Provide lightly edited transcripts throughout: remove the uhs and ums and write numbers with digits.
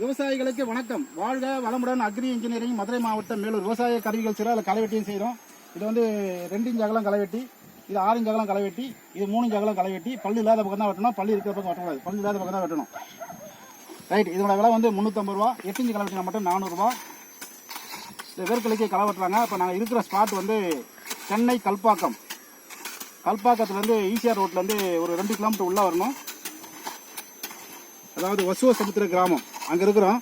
விவசாயிகளுக்கு வணக்கம். வாழ்க வளமுடன். அக்ரி இன்ஜினியரிங், மதுரை மாவட்டம், மேலூர். விவசாய கருவிகள் சில அதில் களைவெட்டியும் செய்கிறோம். இது வந்து 2 இன்ச் அகலம் களைவெட்டி, இது 6 இன்ச் அகலம் களைவெட்டி, இது 3 இன்ச் அகலம் களைவெட்டி. பல்லு இல்லாத பக்கம் தான் வெட்டணும், பல்லு இருக்கிற பக்கம் வெட்டக்கூடாது, பல்லு இல்லாத பக்கம் தான் வெட்டணும். ரைட். இதோட விலை வந்து 350 ரூபா. 8 இன்ச் களைவெட்டினா மட்டும் 400 ரூபா. இந்த வேர்க்கலைக்கு களை வெட்டுறாங்க. இப்போ நாங்கள் இருக்கிற ஸ்பாட் வந்து சென்னை கல்பாக்கம். கல்பாக்கத்துலேருந்து ஈசிஆர் ரோட்லேருந்து ஒரு 2 கிலோமீட்டர் உள்ளே வரணும். அதாவது வசுவ சமுத்திர கிராமம் அங்கே இருக்கிறோம்.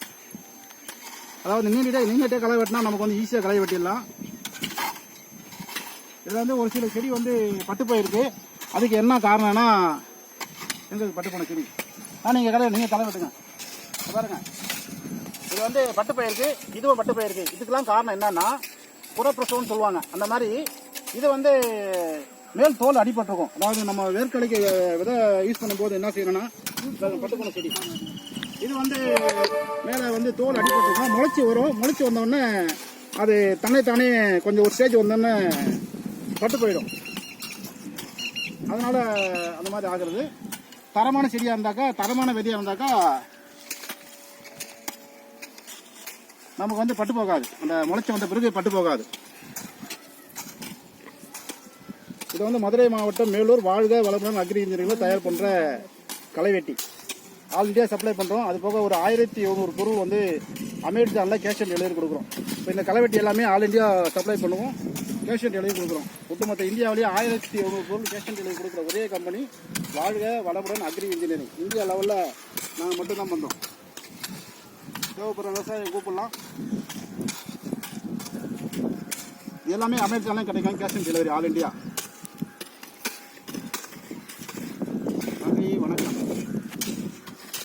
அதாவது நீங்கிட்டே களை வெட்டினா நமக்கு வந்து ஈஸியாக களை வெட்டிடலாம். இதில் வந்து ஒரு சில செடி வந்து பட்டு போயிருக்கு. அதுக்கு என்ன காரணம்னா, எங்களுக்கு பட்டு போன செடி நீங்கள் களை வெட்டுங்க பாருங்க. இது வந்து பட்டு போயிருக்கு, இதுவும் பட்டு போயிருக்கு. இதுக்கெல்லாம் காரணம் என்னன்னா புறப்பிரசவம்னு சொல்லுவாங்க. அந்த மாதிரி இது வந்து மேல் தோல் அடிபட்டிருக்கும். அதாவது நம்ம வேர்க்கலைக்கு விதை யூஸ் பண்ணும்போது என்ன செய்யணும்னா, பட்டு போன செடி இது வந்து மேலே வந்து தோல் அடிபட்டிருக்கும். முளைச்சி வரும். முளைச்சி வந்தோடனே அது தன்னைத்தானே கொஞ்சம் ஒரு ஸ்டேஜ் வந்தோடனே பட்டு போயிடும். அதனால் அந்த மாதிரி ஆகிறது. தரமான செடியாக இருந்தாக்கா, தரமான விதையாக இருந்தாக்கா நமக்கு வந்து பட்டு போகாது. அந்த முளைச்சி வந்த பிறகு பட்டு போகாது. இது வந்து மதுரை மாவட்டம், மேலூர், வாழ்க வளமுடன் அக்ரி இன்ஜினியரிங்கில் தயார் பண்ணுற களைவெட்டி. ஆல் இண்டியா சப்ளை பண்ணுறோம். அது போக ஒரு 1700 பொருள் வந்து அமேசானில் கேஷ் அண்ட் டெலிவரி கொடுக்குறோம். இப்போ இந்த களைவெட்டி எல்லாமே ஆல் இண்டியா சப்ளை பண்ணுவோம், கேஷ் அண்ட் டெலிவரி கொடுக்குறோம். ஒட்டுமொத்த இந்தியாவிலேயே 1700 பொருள் கேஷ் அண்ட் டெலிவரி கொடுக்குற ஒரே கம்பெனி வாழ்க வளமுடன் அக்ரி இன்ஜினியரிங். இந்தியா லெவலில் நாங்கள் மட்டும்தான் பண்ணுறோம். தேவைப்படுற விவசாயம் கூப்பிடலாம். எல்லாமே அமேசானில் கிடைக்கும், cash and delivery all India.